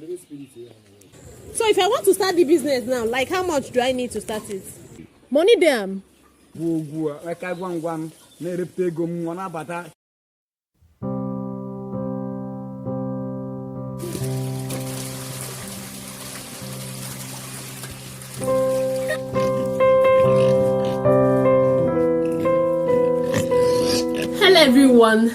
So if I want to start the business now, like how much do I need to start it? Money them. Hello everyone,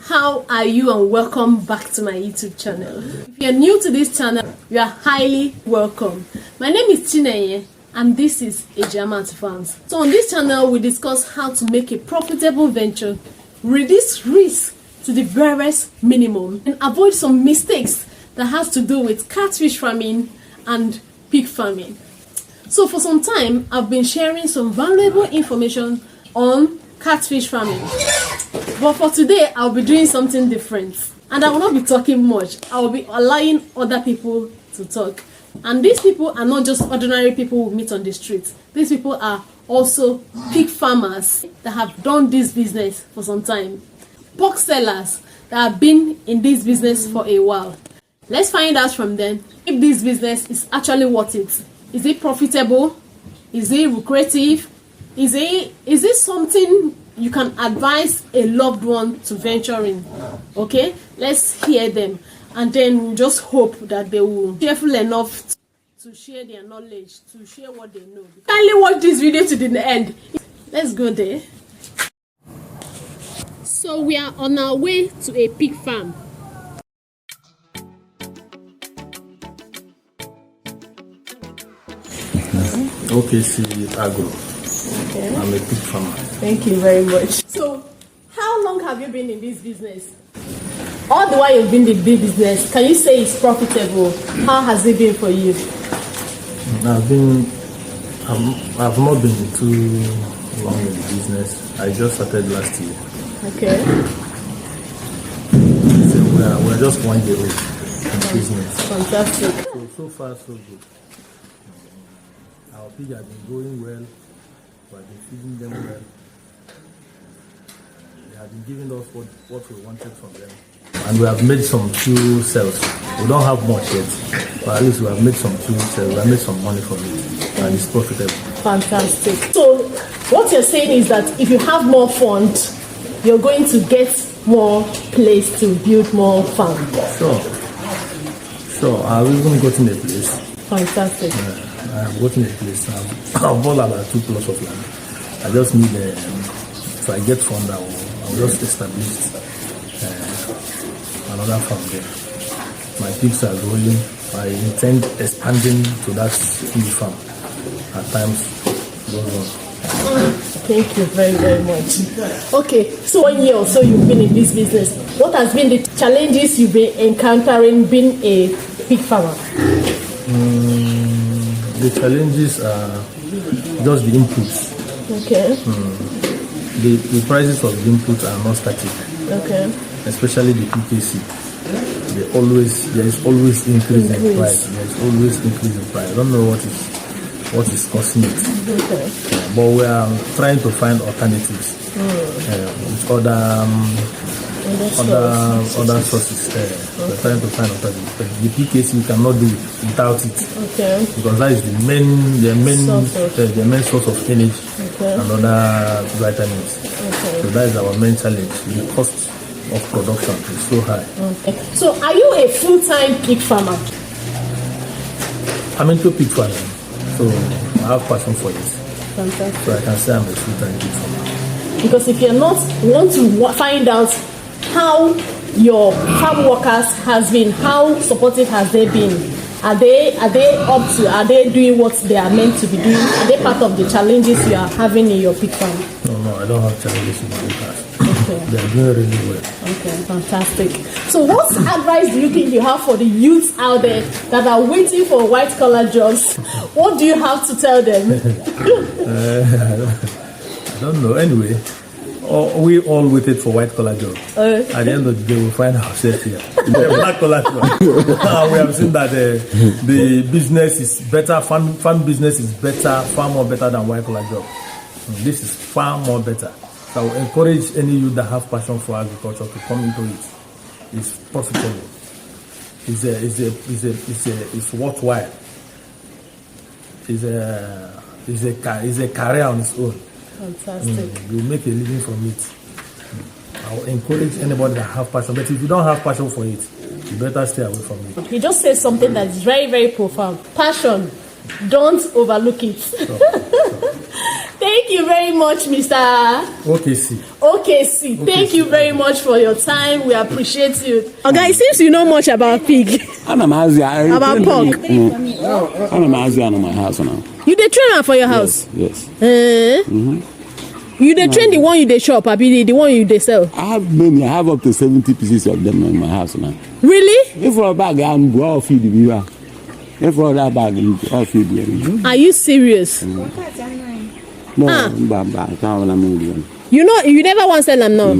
how are you and welcome back to my YouTube channel. If you're new to this channel, you are highly welcome. My name is Chinenye and this is Ejiamati Farms. So on this channel we discuss how to make a profitable venture, reduce risk to the barest minimum and avoid some mistakes that has to do with catfish farming and pig farming. So for some time I've been sharing some valuable information on catfish farming. But for today, I'll be doing something different. And I will not be talking much. I will be allowing other people to talk. And these people are not just ordinary people we meet on the street. These people are also pig farmers that have done this business for some time. Pork sellers that have been in this business for a while. Let's find out from them if this business is actually worth it. Is it profitable? Is it lucrative? Is it something you can advise a loved one to venture in? Okay, let's hear them, and then we'll just hope that they will be careful enough to share their knowledge, to share what they know. Kindly watch this video to the end. Let's go there. So we are on our way to a pig farm. OKC Agro. Okay. I'm a pig farmer. Thank you very much. So, how long have you been in this business? All the while you've been in this business, can you say it's profitable? How has it been for you? I've not been too long in the business. I just started last year. Okay. So we're just 1 year old in business. Fantastic. So far so good. Our pig have been going well. We have been feeding them well. They have been giving us what we wanted from them. And we have made some few sales. We don't have much yet, but at least we have made some few sales. We have made some money from it, and it's profitable. Fantastic. So, what you're saying is that if you have more funds, you're going to get more place to build more farm. Sure. I've even gotten a place. Fantastic. I've gotten a place. I've bought about 2 plots of land. I just need, if I get fund, I'll just establish another farm there. My pigs are growing. I intend expanding to that new farm at times. Thank you very, very much. Okay, so 1 year or so you've been in this business. What has been the challenges you've been encountering being a pig farmer? The challenges are just the inputs. Okay. The prices of the inputs are not static. Okay. Especially the PKC. There is always increase in price. There is always increase in price. I don't know what is causing it. Okay. But we are trying to find alternatives with other sources. We're trying to find alternatives. But the PKC you cannot do it without it. Okay. Because that is the main source of energy and other vitamins. Okay. So that is our main challenge. The cost of production is so high. Okay. So are you a full-time pig farmer? I'm into pig farming, so I have passion for it. Fantastic. So I can say I'm a full-time pig farmer. Because if you're not, we want to find out how your farm workers has been, how supportive has they been? Are they doing what they are meant to be doing? Are they part of the challenges you are having in your pig farm? No, I don't have challenges in my pig farm. Okay. They are doing really well. Okay, fantastic. So what advice do you think you have for the youths out there that are waiting for white collar jobs? What do you have to tell them? I don't know. Anyway, we all waited for white collar job. At the end of the day, we'll find ourselves here. Black collar job. We have seen that the business is better, farm business is better, far more better than white collar job. This is far more better. So I will encourage any youth that have passion for agriculture to come into it. It's profitable. is worthwhile. Is a career on its own. Fantastic. You make a living from it. I'll encourage anybody that have passion, but if you don't have passion for it, you better stay away from it. He just says something that is very, very profound. Passion, don't overlook it. Sure. Thank you very much, Mr. OKC. OKC. Thank you very much for your time. We appreciate you. Okay, it seems you know much about pig. About pork. I'm in my house now. You the trainer for your house? Yes. You the train the one you the shop, I be the one you the sell. I have many. I have up to 70 pieces of them in my house now. Really? If for a bag, I'm going to feed the If for that bag, I'll feed you. Are you serious? No, You know, you never want to sell them now.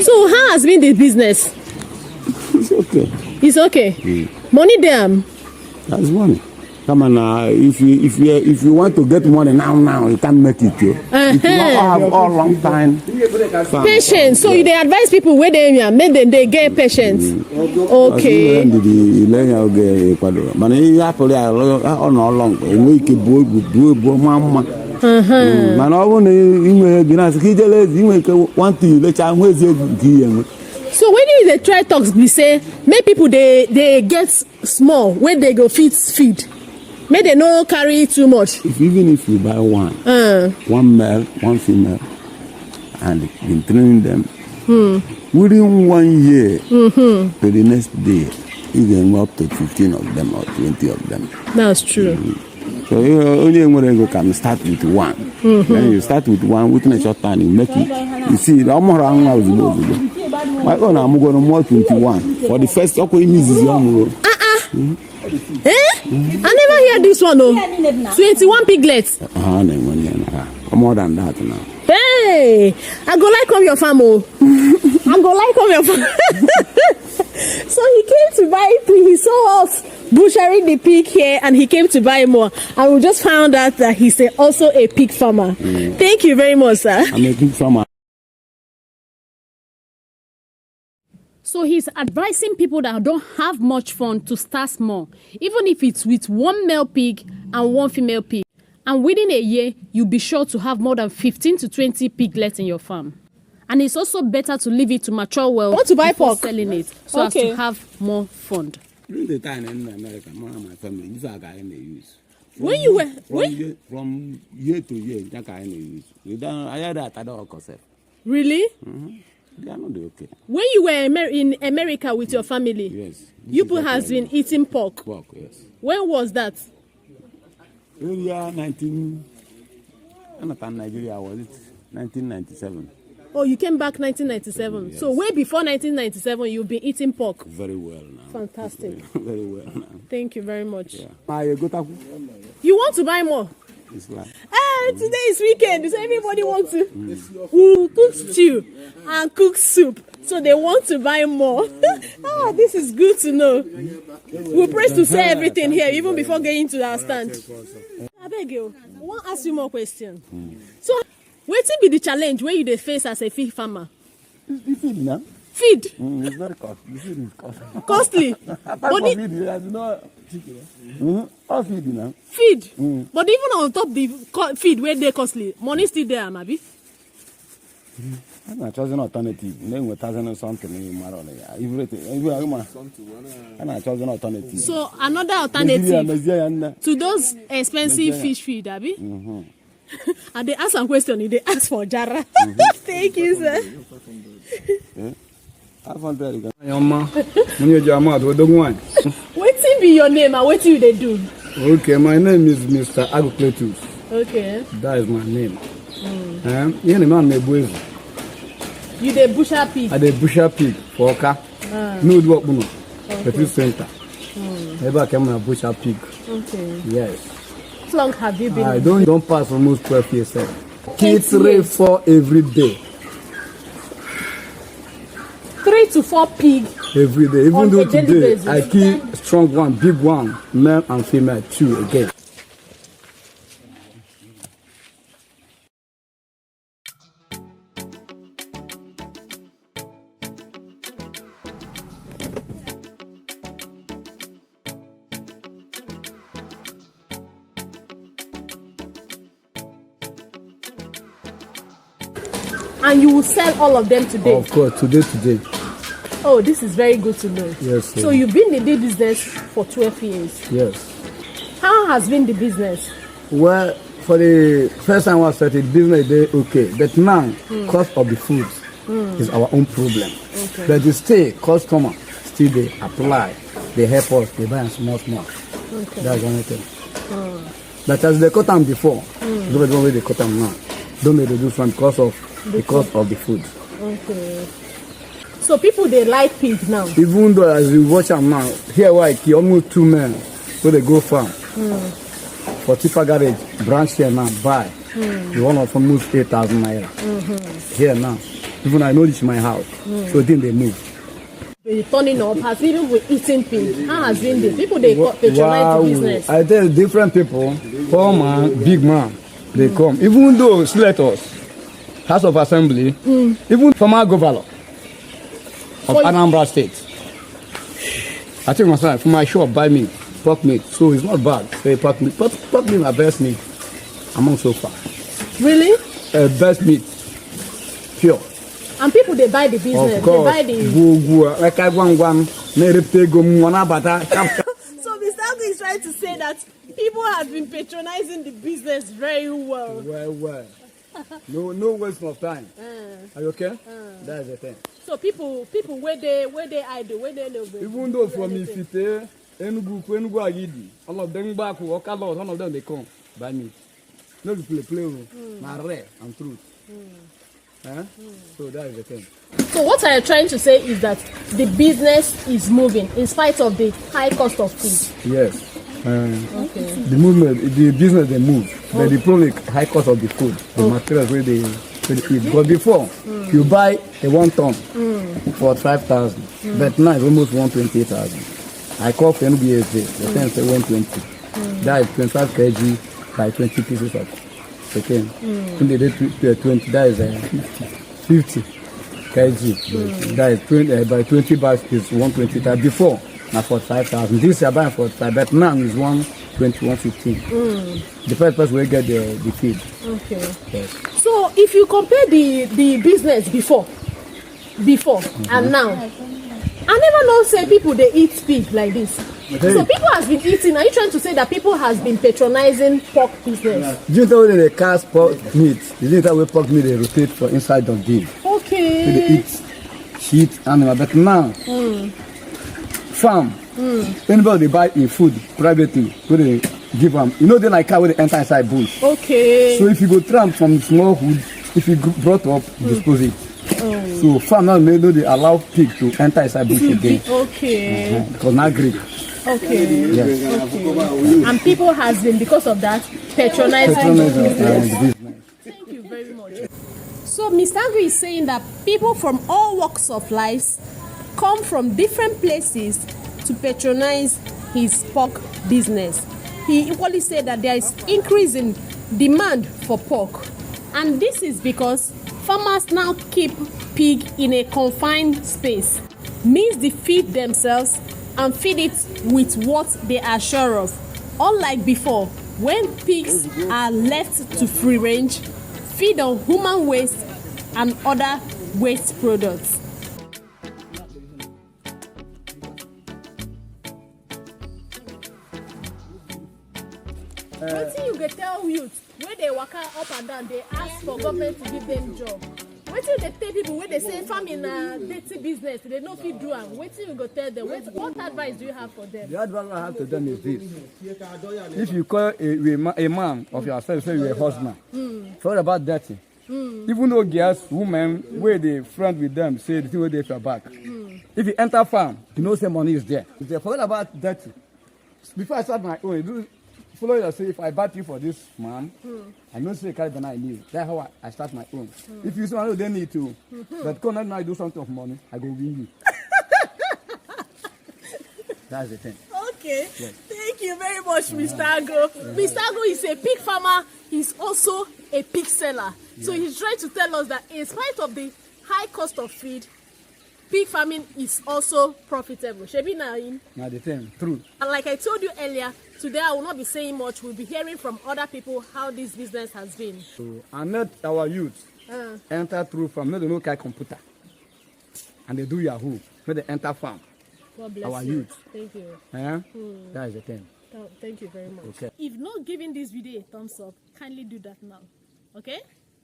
So how has been the business? It's okay. It's okay. Money there. That's money. Come on now. If you want to get money now you can't make it. You not have all long time. Patience. So you they advise people where they make them they get patience. Okay. But you have to long. We keep mama. Man, I want to So when you try talks, we say make people they get small when they go feed. Make they no carry too much. Even if you buy one male, one female, and been training them within 1 year, to the next day, you can go up to 15 of them or 20 of them. That's true. So you only can start with one. Then you start with one within a short time, you make it. You see, the more around my own, I'm going to more 21. For the first, okay, is young. I never hear this one. 21 piglets. More than that now. Hey, I go like come your farm. I go like come your farm. So he came to buy pig. He saw us butchering the pig here, and he came to buy more. And we just found out that he's also a pig farmer. Thank you very much, sir. I'm a pig farmer. So he's advising people that don't have much fun to start small, even if it's with one male pig and one female pig. And within a year, you'll be sure to have more than 15 to 20 piglets in your farm. And it's also better to leave it to mature well want to buy before pork? selling it, so as to have more fund. During the time in America, my family, these are guys in the use. When you were from year to year, that guy in the use. We don't. I heard that I don't concept. really? They are not okay. When you were in America with your family, Yes. you has been eating pork. Pork, yes. When was that? Earlier 19. I'm not in Nigeria. Was it 1997? Oh, you came back 1997. Yes. So way before 1997, you've been eating pork. Very well now. Fantastic. Very well now. Thank you very much. Yeah. I go to. You want to buy more? It's like. Today is weekend, so everybody wants to we'll cook stew and cook soup. So they want to buy more. This is good to know. We'll press to say everything here, even before getting to our stand. I beg you, I want to ask you more questions. So, what be the challenge where you face as a pig farmer? It's feed now. Feed. It's very costly. The feed is costly. Costly. Apart But from the- feed, there's no chicken. All feed now. Feed. But even on top the feed where they costly, money still there, maybe. I'm not choosing alternative. Then we're choosing something in Maroon. Everything. I'm not choosing alternative. So another alternative to those expensive fish feed, Abi. And they ask some question, they ask for Jara. Thank you, sir. 500. Waiting be your name and what you they do? Okay, my name is Mr. Agocletus. Okay. That is my name. You know, You the butcher pig. I the butcher pig for Oka. No work, no. Petit center. Never came a butcher pig. Okay. Yes. How long have you been? I don't pass almost 12 years. Kids raise for every day. 3 to 4 pig. Every day. Even On though a daily today basis. I kill strong one, big one, male and female, 2 again. And you will sell all of them today? Of course, today. Oh, this is very good to know. Yes, sir. So you've been in the business for 12 years. Yes. How has been the business? Well, for the first time I started business, they okay. But now, cost of the food is our own problem. Okay. But the stay customer still they apply, they help us, they buy small. Okay. That's one thing. But as they cut them before, don't know where they cut them now. Don't they do some because of the cost of the food. Okay. So people they like pig now. Even though as you watch them now, here why almost 2 men so they go farm. For Tifa garage, branch here now, buy. The one of almost 8,000 naira. Here now. Even I know this is my house. So then they move. The turning up has even with eating pig. How has been the people they patronize the business? I tell different people, poor man, big man, they come. Even though Slators, House of Assembly, even former governor of Anambra State. I think myself, from my shop, buy me pork meat. So it's not bad. Say pork meat. Pork meat are best meat among so far. Really? Best meat. Pure. And people they buy the business. Of course. They buy the. Like I want So Mr. Agu is trying to say that people have been patronizing the business very well. Well. No waste of time. Are you okay? That's the thing. So people where they idle, where they live. Even though from Ifite, Enugu Agidi, all of them back who walk out, some of them they come by me. No play na rare and truth. So that is the thing. So what I'm trying to say is that the business is moving in spite of the high cost of food. Yes. Okay. The movement, the business they move, but the problem is high cost of the food, the materials where they eat. But before, you buy a 1 ton for 5,000, but now it's almost 128,000. I call for NBSJ, the thing say 120. That is 25 kg by 20 pieces of chicken. When they do 20, that is 50 kg. That is 20, by 20 bags is 120. Before, now 45,000. This year buying 45, but now is 120, 115. The first person will get the feed. Okay. Yes. So if you compare the business before and now, I never know say people they eat pig like this. Okay. So people has been eating. Are you trying to say that people has been patronizing pork business? Do you know when they cast pork meat? You didn't know pork meat they rotate for inside the deal. Okay. So they eat shit animal, but now farm. Anybody they buy in food privately, where they give them. You know they like car where they enter inside bush. Okay. So if you go tramp from small hood, if you brought up, dispose it. So farm now they allow pig to enter inside bush again. Okay. Because now Greek. Okay. Yes. Okay. And people has been because of that patronizing the business. Thank you very much. So Mr. Agu is saying that people from all walks of life come from different places to patronize his pork business. He equally said that there is increase in demand for pork, and this is because farmers now keep pig in a confined space, means they feed themselves and feed it with what they are sure of. Unlike before, when pigs are left to free range, feed on human waste and other waste products. Wetin you go tell youth wey dey waka up and down dey ask for government to give them job? Wetin dey tell people wey dey say farming na dirty business, they no fit do am? Wetin you go tell them? What advice do you have for them? The advice I have to them is this: if you call a man of yourself, say you're a husband, forget about dirty. Even though girls, women, where they friend with them, say the thing where they feel back. If you enter farm, you know say money is there. If they forget about dirty. Before I start my own, follow you say if I bat you for this man, I know say carry banana I need. That's how I start my own. If you say I know they need to, but come now I do something of money, I go win you. That's the thing. Okay. Yes. Thank you very much, Mr. Agu. Mr. Agu is a pig farmer. He's also a pig seller. So he's trying to tell us that in spite of the high cost of feed, pig farming is also profitable. Shebi Naim. Now the thing, true. And like I told you earlier, today I will not be saying much. We'll be hearing from other people how this business has been. So, and let our youth enter through farm, no, they no carry computer. And they do Yahoo. When they enter farm. God bless Our you. youth. Thank you. That is the thing. Thank you very much. Okay. If not giving this video a thumbs up, kindly do that now. Okay?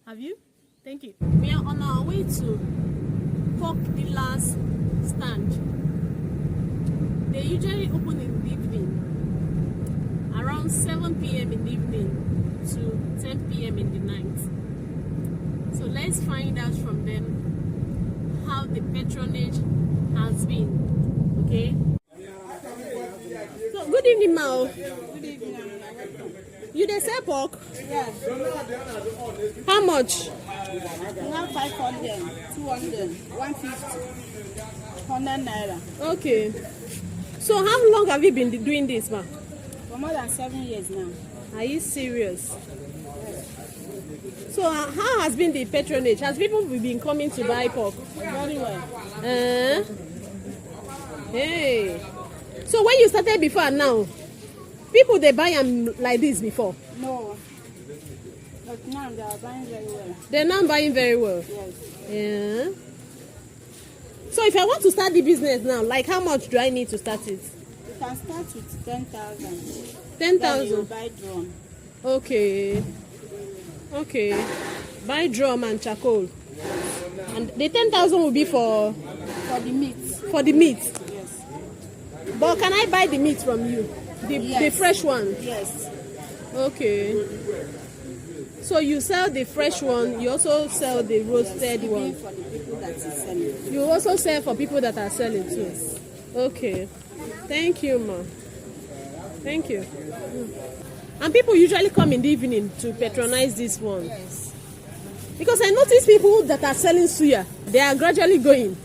Have you? Thank you. We are on our way to pork dealers stand. They usually open in the evening, around 7 p.m. in the evening to 10 p.m. in the night. So let's find out from them how the patronage has been. Okay? So, good evening, Mao. Good evening. You dey sell pork? Yes. How much? We have 500, 200, 150, 100 naira. Okay. So how long have you been doing this, ma? For more than 7 years now. Are you serious? So how has been the patronage? Has people been coming to buy pork? Very well. Hey. So when you started before and now, people they buy them like this before? No. But now they are buying very well. They're now buying very well. Yes. Yeah. So if I want to start the business now, like how much do I need to start it? You can start with 10,000. 10,000. Buy drum. Okay. Okay. Buy drum and charcoal. And the 10,000 will be for For the meat. the meat. Yes. But can I buy the meat from you? The Yes. fresh one. Yes. Okay. So you sell the fresh one, you also sell the roasted Even one. for the people that is selling. You also sell for people that are selling too. Okay. Thank you, ma. Thank you. And people usually come in the evening to patronize this one. Yes. Because I notice people that are selling suya, they are gradually going.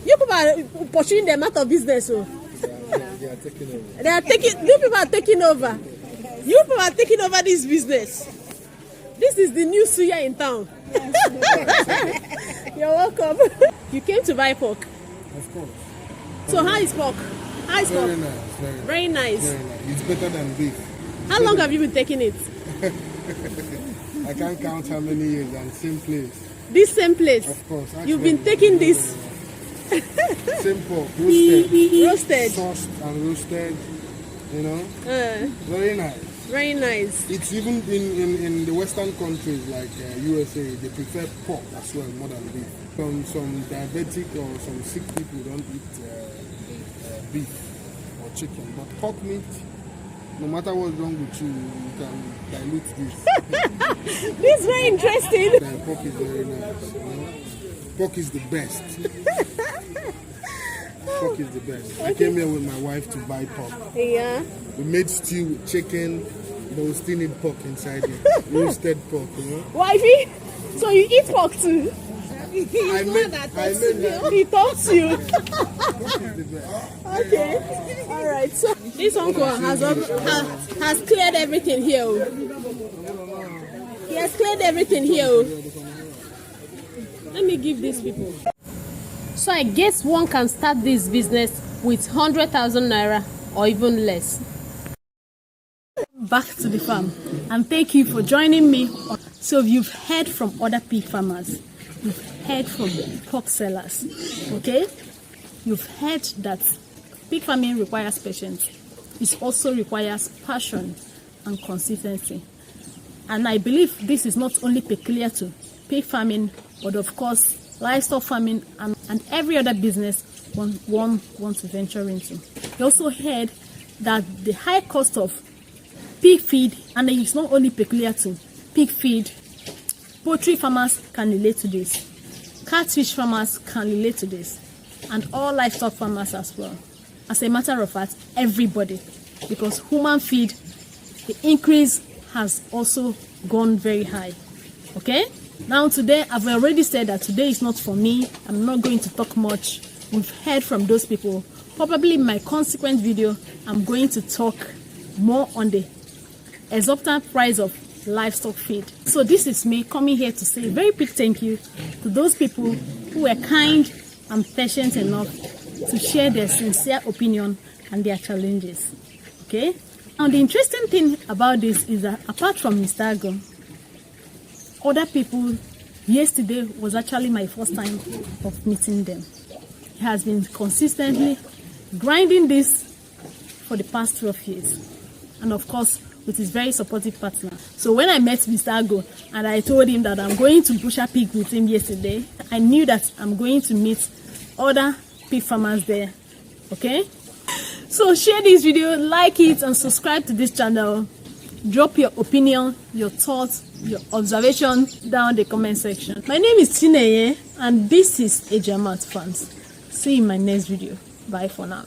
You people are pursuing them out of business. So. They are taking. You people are taking over. You people are taking over this business. This is the new suya in town. You're welcome. You came to buy pork. Of course. So how is pork? How is Very pork? nice. Very, Very nice. very nice. It's better than beef. How long have you been taking it? I can't count how many years and same place. This same place. Of course. You've been taking this Same pork, roasted, roasted. sauced and roasted. You know, very nice. Very nice. It's even in the Western countries like USA, they prefer pork as well more than beef. Some diabetic or some sick people don't eat beef or chicken, but pork meat. No matter what's wrong with you, you can dilute this. This is very interesting. And pork is very nice. You know? Pork is the best. Pork is the best. I came here with my wife to buy pork. Yeah. We made stew with chicken, but we still need pork inside it. Roasted pork, you know. Wifey, so you eat pork too? I made that. He talks to you. Pork is the best. Okay. All right. So this uncle has cleared everything here. Oh. He has cleared everything here. Oh. Let me give these people. So I guess one can start this business with 100,000 naira or even less. Back to the farm, and thank you for joining me. So you've heard from other pig farmers, you've heard from pork sellers, okay? You've heard that pig farming requires patience. It also requires passion and consistency. And I believe this is not only peculiar to pig farming, but of course livestock farming and every other business one wants to venture into. You also heard that the high cost of pig feed, and it's not only peculiar to pig feed, poultry farmers can relate to this, catfish farmers can relate to this, and all livestock farmers as well. As a matter of fact, everybody, because human feed, the increase has also gone very high. Okay? Now today, I've already said that today is not for me. I'm not going to talk much. We've heard from those people. Probably in my consequent video, I'm going to talk more on the exorbitant price of livestock feed. So this is me coming here to say a very big thank you to those people who were kind and patient enough to share their sincere opinion and their challenges. Okay? Now the interesting thing about this is that apart from Mr. Agum, other people yesterday was actually my first time of meeting them. He has been consistently grinding this for the past 12 years, and of course with his very supportive partner. So when I met Mr. Ago and I told him that I'm going to Busha Pig with him yesterday, I knew that I'm going to meet other pig farmers there. Okay, so share this video, like it, and subscribe to this channel. Drop your opinion, your thoughts, your observation down the comment section. My name is Chinenye and this is Ejamat Farms. See you in my next video. Bye for now.